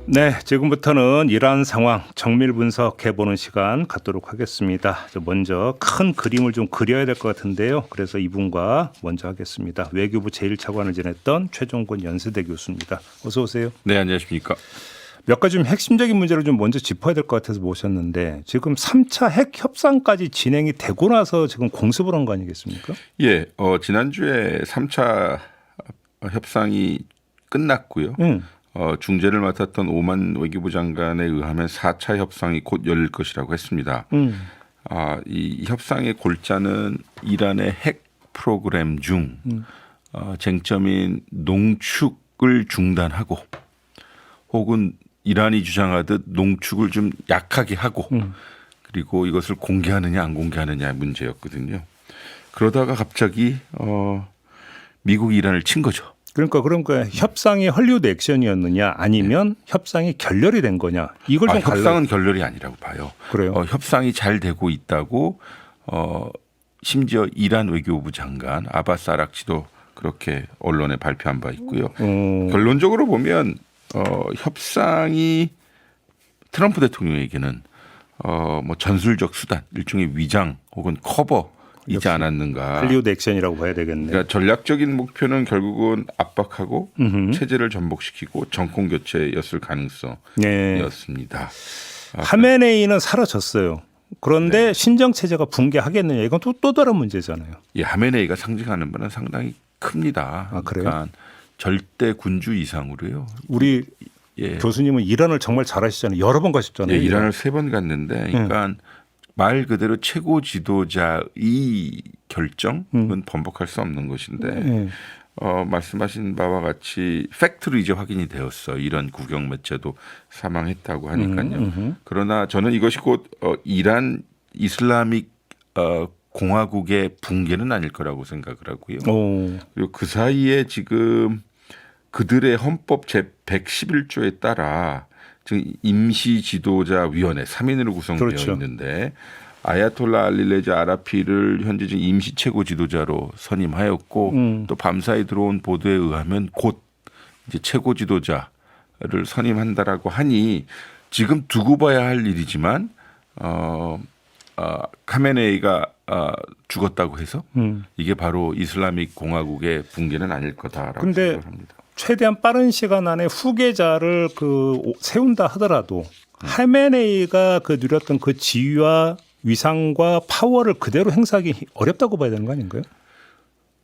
네, 지금부터는 이란 상황 정밀 분석해보는 시간 갖도록 하겠습니다. 먼저 큰 그림을 좀 그려야 될 것 같은데요. 그래서 이분과 먼저 하겠습니다. 외교부 제1차관을 지냈던 최종권 연세대 교수입니다. 어서 오세요. 네, 안녕하십니까. 몇 가지 좀 핵심적인 문제를 좀 먼저 짚어야 될 것 같아서 모셨는데 지금 3차 핵 협상까지 진행이 되고 나서 지금 공습을 한 거 아니겠습니까? 예, 지난주에 3차 협상이 끝났고요. 중재를 맡았던 오만 외교부 장관에 의하면 4차 협상이 곧 열릴 것이라고 했습니다. 이 협상의 골자는 이란의 핵 프로그램 중 쟁점인 농축을 중단하고 혹은 이란이 주장하듯 농축을 좀 약하게 하고 그리고 이것을 공개하느냐 안 공개하느냐의 문제였거든요. 그러다가 갑자기 미국이 이란을 친 거죠. 그러니까 협상이 헐리우드 액션이었느냐 아니면 협상이 결렬이 된 거냐 이걸 좀 협상은 결렬이 아니라고 봐요. 그래요? 협상이 잘 되고 있다고 심지어 이란 외교부 장관 아바스 아락치도 그렇게 언론에 발표한 바 있고요. 결론적으로 보면 협상이 트럼프 대통령에게는 뭐 전술적 수단 일종의 위장 혹은 커버이지 않았는가. 할리우드 액션이라고 봐야 되겠네요. 그러니까 전략적인 목표는 결국은 압박하고 체제를 전복시키고 정권 교체였을 가능성이었습니다. 하메네이는 사라졌어요. 그런데 신정 체제가 붕괴하겠느냐 이건 또 다른 문제잖아요. 이 하메네이가 상징하는 바는 상당히 큽니다. 그래요? 그러니까 절대 군주 이상으로요. 우리 교수님은 이란을 정말 잘 아시잖아요. 여러 번 가셨잖아요. 예, 이란을 3번 갔는데 그러니까 말 그대로 최고 지도자의 결정은 번복할 수 없는 것인데 말씀하신 바와 같이 팩트로 이제 확인이 되었어. 이런 국영 매체도 사망했다고 하니까요. 그러나 저는 이것이 곧 이란 이슬람익 공화국의 붕괴는 아닐 거라고 생각을 하고요. 그리고 그 사이에 지금 그들의 헌법 제111조에 따라 지금 임시 지도자 위원회 3인으로 구성되어 그렇죠. 있는데 아야톨라 알리레자 아라피를 현재 지금 임시 최고 지도자로 선임하였고 또 밤사이 들어온 보도에 의하면 곧 이제 최고 지도자를 선임한다라고 하니 지금 두고 봐야 할 일이지만 카메네이가 죽었다고 해서 이게 바로 이슬람익 공화국의 붕괴는 아닐 거다라고 생각합니다. 최대한 빠른 시간 안에 후계자를 세운다 하더라도 하메네이가 누렸던 그 지위와 위상과 파워를 그대로 행사하기 어렵다고 봐야 되는 거 아닌가요?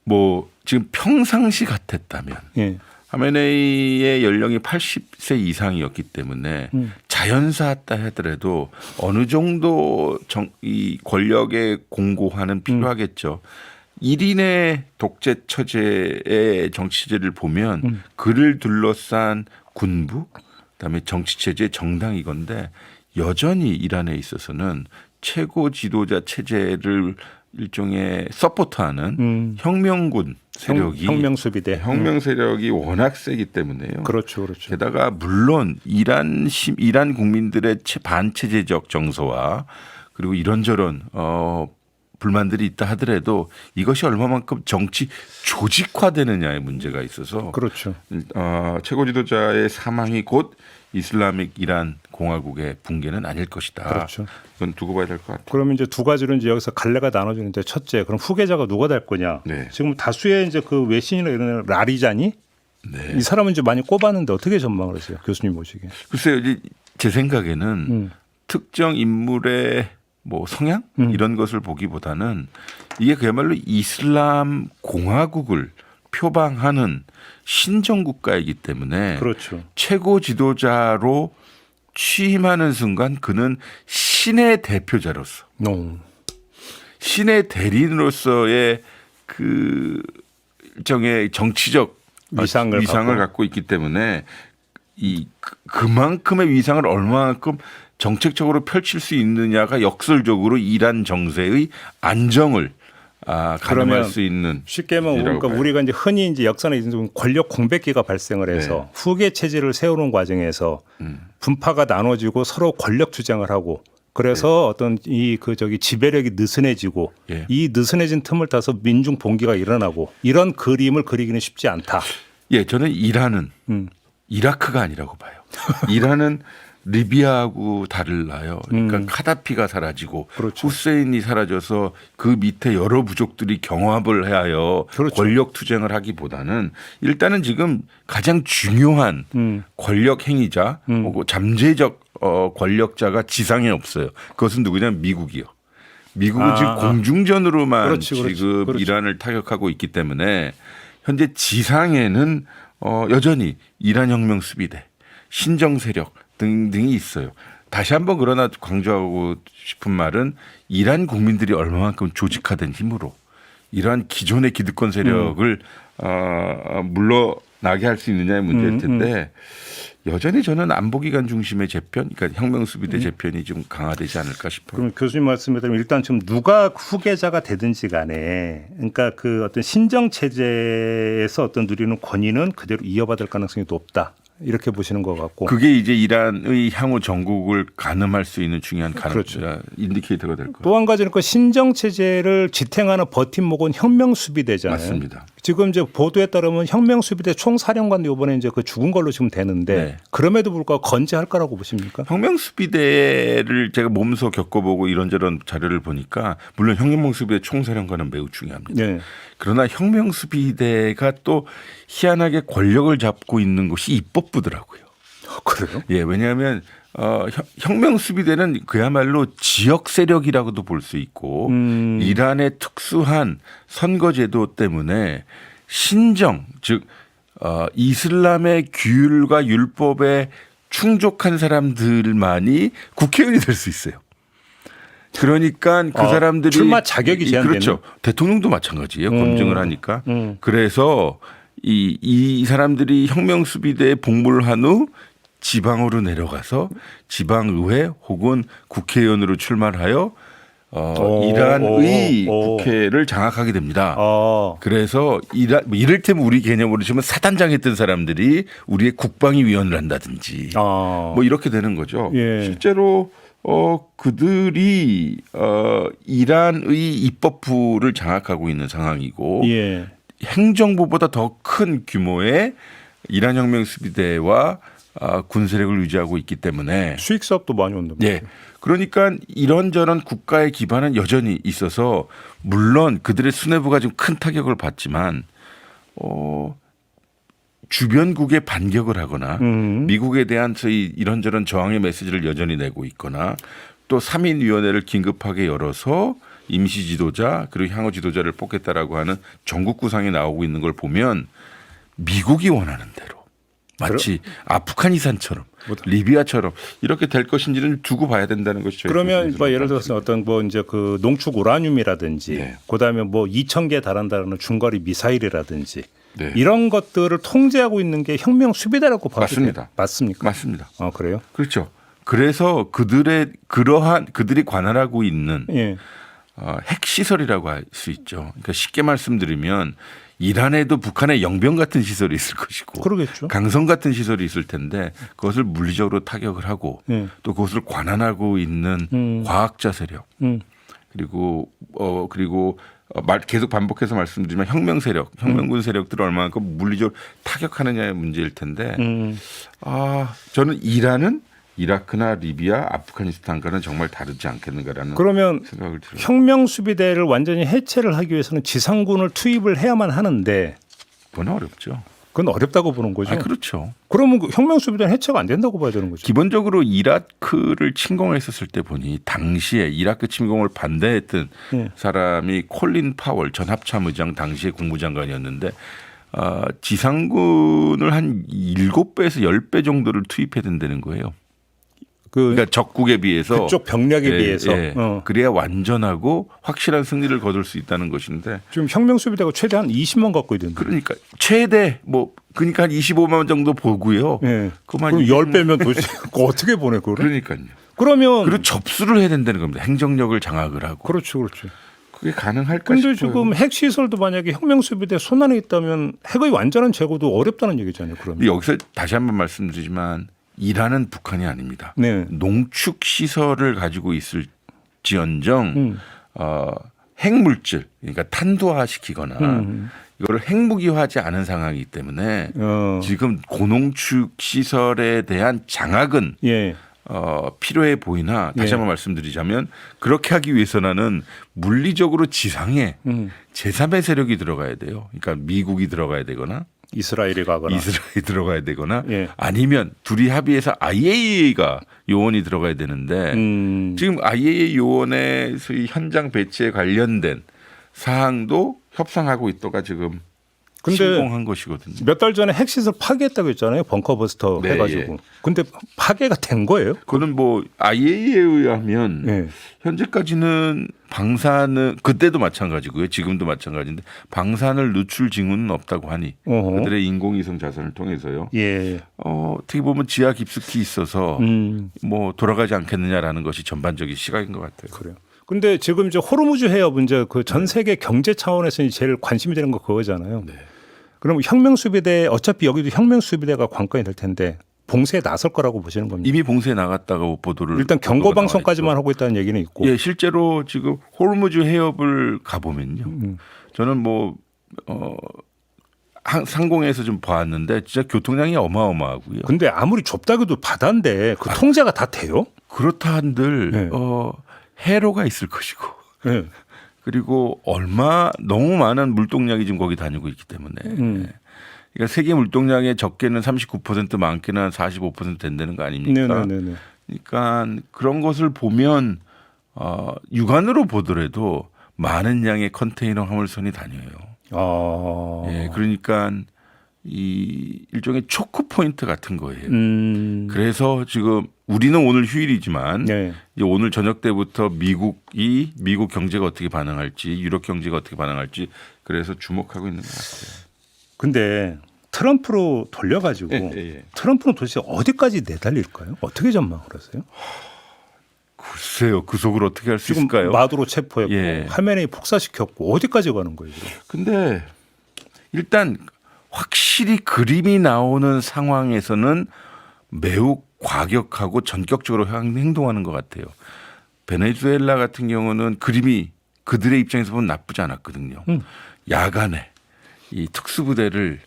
뭐 지금 평상시 같았다면 하메네이의 연령이 80세 이상이었기 때문에 자연사했다 하더라도 어느 정도 이 권력의 공고화는 필요하겠죠. 1인의 독재 처제의 정치제를 보면 그를 둘러싼 군부 그다음에 정치체제 정당이건데 여전히 이란에 있어서는 최고 지도자 체제를 일종의 서포트하는 혁명군 세력이 혁명수비대 혁명 세력이 워낙 세기 때문에요. 그렇죠. 게다가 물론 이란 국민들의 반체제적 정서와 그리고 이런저런 불만들이 있다 하더라도 이것이 얼마만큼 정치 조직화되느냐의 문제가 있어서 그렇죠. 최고 지도자의 사망이 곧 이슬람익 이란 공화국의 붕괴는 아닐 것이다. 그렇죠. 이건 두고 봐야 될 것 같아요. 그러면 이제 두 가지로 이제 여기서 갈래가 나눠지는데 첫째, 그럼 후계자가 누가 될 거냐? 지금 다수의 이제 그 외신이나 이런 라리자니 이 사람은 이제 많이 꼽았는데 어떻게 전망을 하세요, 교수님 보시기에? 글쎄요, 제 생각에는 특정 인물의 뭐 성향 이런 것을 보기보다는 이게 그야말로 이슬람 공화국을 표방하는 신정 국가이기 때문에 그렇죠. 최고 지도자로 취임하는 순간 그는 신의 대표자로서 신의 대리인으로서의 그 일종의 정치적 위상을 갖고 있기 때문에 그만큼의 위상을 얼마만큼 정책적으로 펼칠 수 있느냐가 역설적으로 이란 정세의 안정을 가늠할 수 있는. 쉽게 말하면 그러니까 우리가 이제 흔히 이제 역사에 있는 권력 공백기가 발생을 해서 후계 체제를 세우는 과정에서 분파가 나눠지고 서로 권력 주장을 하고 그래서 어떤 지배력이 느슨해지고 이 느슨해진 틈을 타서 민중 봉기가 일어나고 이런 그림을 그리기는 쉽지 않다. 예, 저는 이란은 이라크가 아니라고 봐요. 이란은 리비아하고 달라요. 그러니까 카다피가 사라지고 그렇죠. 후세인이 사라져서 그 밑에 여러 부족들이 경합을 하여 그렇죠. 권력 투쟁을 하기보다는 일단은 지금 가장 중요한 권력 행위자 혹은 잠재적 권력자가 지상에 없어요. 그것은 누구냐면 미국이요. 미국은 지금 공중전으로만 그렇지, 그렇지, 지금 그렇지. 이란을 타격하고 있기 때문에 현재 지상에는 여전히 이란 혁명 수비대, 신정 세력 등등이 있어요. 다시 한번 그러나 강조하고 싶은 말은 이란 국민들이 얼마만큼 조직화된 힘으로 이러한 기존의 기득권 세력을 물러나게 할 수 있느냐의 문제일 텐데 여전히 저는 안보기관 중심의 재편, 그러니까 혁명수비대 재편이 좀 강화되지 않을까 싶어요. 그럼 교수님 말씀대로 일단 지금 누가 후계자가 되든지 간에 그러니까 그 어떤 신정 체제에서 어떤 누리는 권위는 그대로 이어받을 가능성이 높다. 이렇게 보시는 것 같고. 그게 이제 이란의 향후 전국을 가늠할 수 있는 중요한 그렇죠. 인디케이터가 될 거예요. 또 한 가지는 그 신정 체제를 지탱하는 버팀목은 혁명 수비대잖아요. 맞습니다. 지금 이제 보도에 따르면 혁명 수비대 총사령관도 이번에 이제 그 죽은 걸로 지금 되는데 네. 그럼에도 불구하고 건재할 거라고 보십니까? 혁명수비대를 제가 몸소 겪어보고 이런저런 자료를 보니까 물론 혁명수비대 총사령관은 매우 중요합니다. 네. 그러나 혁명수비대가 또 희한하게 권력을 잡고 있는 곳이 입법부더라고요. 그래요? 예, 왜냐하면 혁명수비대는 그야말로 지역 세력이라고도 볼 수 있고 이란의 특수한 선거제도 때문에 신정 즉 이슬람의 규율과 율법에 충족한 사람들만이 국회의원이 될 수 있어요. 그러니까 그 사람들이 출마 자격이 제한되는. 그렇죠. 대통령도 마찬가지예요. 검증을 하니까. 그래서 이 사람들이 혁명수비대에 복무를 한 후 지방으로 내려가서 지방의회 혹은 국회의원으로 출마하여 이란의 국회를 장악하게 됩니다. 그래서 이를테면 우리 개념으로 치면 사단장했던 사람들이 우리의 국방위 위원을 한다든지 뭐 이렇게 되는 거죠. 예. 실제로 그들이 이란의 입법부를 장악하고 있는 상황이고 예. 행정부보다 더 큰 규모의 이란 혁명 수비대와 군 세력을 유지하고 있기 때문에 수익 사업도 많이 온다. 예. 그러니까 이런저런 국가의 기반은 여전히 있어서 물론 그들의 수뇌부가 좀 큰 타격을 받지만 주변국에 반격을 하거나 미국에 대한 저희 이런저런 저항의 메시지를 여전히 내고 있거나 또 3인위원회를 긴급하게 열어서 임시 지도자 그리고 향후 지도자를 뽑겠다라고 하는 전국 구상이 나오고 있는 걸 보면 미국이 원하는 대로 마치 아프가니스탄처럼 리비아처럼 이렇게 될 것인지는 두고 봐야 된다는 것이 저희 그러면 뭐 예를 들어서 어떤 뭐 이제 그 농축 우라늄이라든지 네. 그다음에 뭐 2,000개 달한다는 중거리 미사일이라든지 네. 이런 것들을 통제하고 있는 게 혁명 수비대라고 봐도 맞습니다. 돼요? 맞습니까? 맞습니다. 그래요? 그렇죠. 그래서 그들이 관할하고 있는 예. 핵시설이라고 할 수 있죠. 그러니까 쉽게 말씀드리면 이란에도 북한의 영병 같은 시설이 있을 것이고 그러겠죠. 강성 같은 시설이 있을 텐데 그것을 물리적으로 타격을 하고 또 그것을 관할하고 있는 과학자 세력 그리고 계속 반복해서 말씀드리면 혁명 세력, 혁명군 세력들을 얼마만큼 물리적으로 타격하느냐의 문제일 텐데 저는 이란은 이라크나 리비아, 아프가니스탄과는 정말 다르지 않겠는가라는 그러면 생각을 들어요. 혁명 수비대를 완전히 해체를 하기 위해서는 지상군을 투입을 해야만 하는데 그건 어렵죠. 그건 어렵다고 보는 거죠. 그렇죠. 그러면 그 혁명 수비대는 해체가 안 된다고 봐야 되는 거죠. 기본적으로 이라크를 침공했었을 때 보니 당시에 이라크 침공을 반대했던 사람이 콜린 파월 전 합참의장 당시의 국무장관이었는데 지상군을 한 7배에서 10배 정도를 투입해야 된다는 거예요. 그러니까 적국에 비해서 그쪽 병력에 비해서 그래야 완전하고 확실한 승리를 거둘 수 있다는 것인데 지금 혁명 수비대가 최대한 20만 갖고 있는데. 그러니까 최대 그러니까 한 25만 정도 보고요. 예. 그만 그럼 10배면 도대체 어떻게 보내 그걸? 그러니까요. 그러면 그리고 접수를 해야 된다는 겁니다. 행정력을 장악을 하고. 그렇죠. 그게 가능할까 그런데 싶어요. 지금 핵 시설도 만약에 혁명 수비대 손안에 있다면 핵의 완전한 제거도 어렵다는 얘기잖아요. 그러면. 여기서 다시 한번 말씀드리지만 이란은 북한이 아닙니다. 네. 농축 시설을 가지고 있을지언정 핵물질, 그러니까 탄도화시키거나 이거를 핵무기화하지 않은 상황이기 때문에 지금 고농축 시설에 대한 장악은 예. 필요해 보이나 다시 한번 말씀드리자면 그렇게 하기 위해서는 물리적으로 지상에 제3의 세력이 들어가야 돼요. 그러니까 미국이 들어가야 되거나 이스라엘이 가거나 이스라엘이 들어가야 되거나 예. 아니면 둘이 합의해서 IAEA가 요원이 들어가야 되는데 지금 IAEA 요원의 소위 현장 배치에 관련된 사항도 협상하고 있다가 지금 근데 신공한 것이거든요. 몇 달 전에 핵시설 파괴했다고 했잖아요. 벙커버스터 네, 해가지고. 예. 근데 파괴가 된 거예요? 그거는 뭐 IAEA에 의하면 예. 현재까지는 방사는 그때도 마찬가지고요. 지금도 마찬가지인데 방사능 누출 징후는 없다고 하니 어허. 그들의 인공위성 자산을 통해서요. 예. 어떻게 보면 지하 깊숙이 있어서 뭐 돌아가지 않겠느냐라는 것이 전반적인 시각인 것 같아요. 그래요. 근데 지금 이제 호르무즈 해협 문제 그 전 세계 경제 차원에서 제일 관심이 되는 거 그거잖아요. 네. 그럼 혁명수비대 어차피 여기도 혁명수비대가 관건이 될 텐데 봉쇄에 나설 거라고 보시는 겁니다. 이미 봉쇄에 나갔다고 보도를 일단 경고 보도가 방송까지만 나와 있죠. 하고 있다는 얘기는 있고. 예, 실제로 지금 호르무즈 해협을 가보면요. 저는 뭐 상공에서 좀 봤는데 진짜 교통량이 어마어마하고요. 근데 아무리 좁다고도 바다인데 그 통제가 다 돼요? 그렇다 한들 네. 해로가 있을 것이고 네. 그리고 너무 많은 물동량이 지금 거기 다니고 있기 때문에 그러니까 세계 물동량의 적게는 39% 많게는 45% 된다는 거 아닙니까? 네네네. 그러니까 그런 것을 보면 육안으로 보더라도 많은 양의 컨테이너 화물선이 다녀요. 예, 그러니까 이 일종의 초크 포인트 같은 거예요. 그래서 지금 우리는 오늘 휴일이지만 네. 이제 오늘 저녁 때부터 미국 경제가 어떻게 반응할지 유럽 경제가 어떻게 반응할지 그래서 주목하고 있는 것 같아요. 근데 트럼프로 돌려가지고 예. 트럼프는 도대체 어디까지 내달릴까요? 어떻게 전망을 하세요? 글쎄요. 그 속을 어떻게 할 수 지금 있을까요? 마두로 체포했고 예. 하메네이 폭사시켰고 어디까지 가는 거예요? 지금? 근데 일단 확실히 그림이 나오는 상황에서는 매우 과격하고 전격적으로 행동하는 것 같아요. 베네수엘라 같은 경우는 그림이 그들의 입장에서 보면 나쁘지 않았거든요. 야간에 이 특수부대를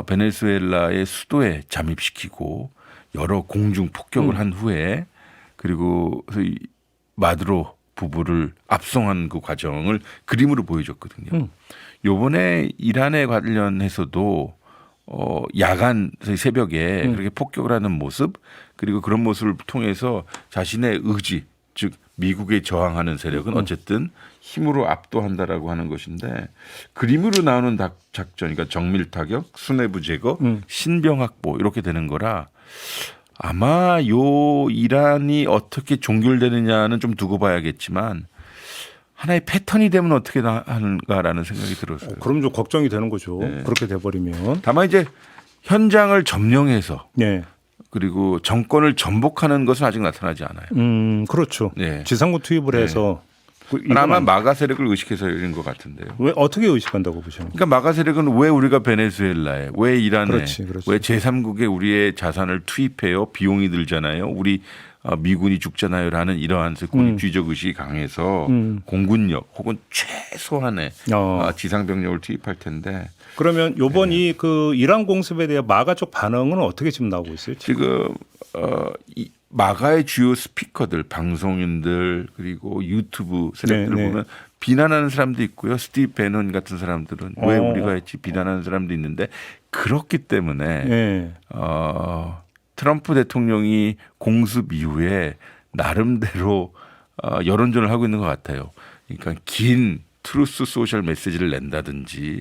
베네수엘라의 수도에 잠입시키고 여러 공중 폭격을 한 후에 그리고 마두로 부부를 압송한 그 과정을 그림으로 보여줬거든요. 요번에 이란에 관련해서도 야간 새벽에 그렇게 폭격을 하는 모습 그리고 그런 모습을 통해서 자신의 의지 즉 미국에 저항하는 세력은 어쨌든 힘으로 압도한다라고 하는 것인데 그림으로 나오는 작전 그러니까 정밀 타격, 수뇌부 제거, 신병 확보 이렇게 되는 거라 아마 요 이란이 어떻게 종결되느냐는 좀 두고 봐야겠지만 하나의 패턴이 되면 어떻게 하는가라는 생각이 들었어요. 그럼 좀 걱정이 되는 거죠. 네. 그렇게 돼버리면. 다만 이제 현장을 점령해서 네. 그리고 정권을 전복하는 것은 아직 나타나지 않아요. 그렇죠. 네. 지상군 투입을 해서. 아마 마가 세력을 의식해서 이런 것 같은데요. 왜 어떻게 의식한다고 보십니까? 그러니까 마가 세력은 왜 우리가 베네수엘라에, 왜 이란에, 그렇지. 왜 제3국에 우리의 자산을 투입해요? 비용이 들잖아요. 우리 미군이 죽잖아요라는 이러한 군입주의적 의식이 강해서 공군력 혹은 최소한의 지상병력을 투입할 텐데. 그러면 요번 그 이란 공습에 대한 마가 쪽 반응은 어떻게 지금 나오고 있어요? 지금 이 마가의 주요 스피커들, 방송인들 그리고 유튜브 세력들을 네. 보면 비난하는 사람도 있고요. 스티브 배넌 같은 사람들은 왜 우리가 했지 비난하는 사람도 있는데 그렇기 때문에 네. 트럼프 대통령이 공습 이후에 나름대로 여론전을 하고 있는 것 같아요. 그러니까 긴 트루스 소셜 메시지를 낸다든지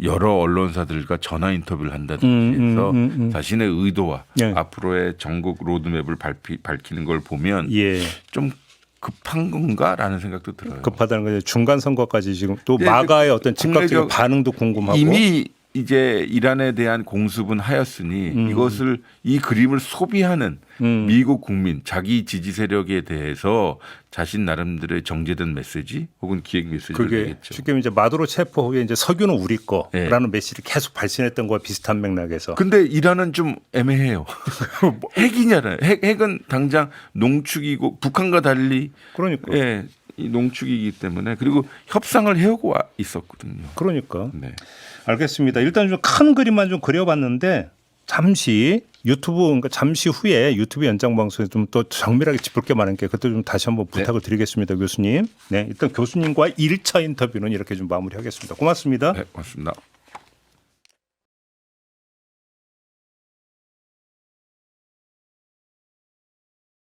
여러 언론사들과 전화 인터뷰를 한다든지 해서 자신의 의도와 네. 앞으로의 전국 로드맵을 밝히는 걸 보면 예. 좀 급한 건가라는 생각도 들어요. 급하다는 거죠. 중간 선거까지 지금 또 네, 마가의 어떤 국내적 즉각적인 반응도 궁금하고. 이미 이제 이란에 대한 공습은 하였으니 이 그림을 소비하는 미국 국민 자기 지지 세력에 대해서 자신 나름대로의 정제된 메시지 혹은 기획 메시지를 그게 내겠죠. 쉽게 이제 마두로 체포 후에 이제 석유는 우리 거라는 네. 메시지를 계속 발신했던 거와 비슷한 맥락에서. 근데 이란은 좀 애매해요. 핵이잖아요. 핵은 당장 농축이고 북한과 달리 그러니까. 예, 이 농축이기 때문에 그리고 협상을 해오고 있었거든요. 그러니까. 네. 알겠습니다. 일단 좀 큰 그림만 좀 그려봤는데 잠시 유튜브 그러니까 잠시 후에 유튜브 연장 방송에 좀 또 정밀하게 짚을 게 많은 게 그것도 좀 다시 한번 부탁을 드리겠습니다, 교수님. 네, 일단 교수님과 1차 인터뷰는 이렇게 좀 마무리하겠습니다. 고맙습니다. 네, 고맙습니다.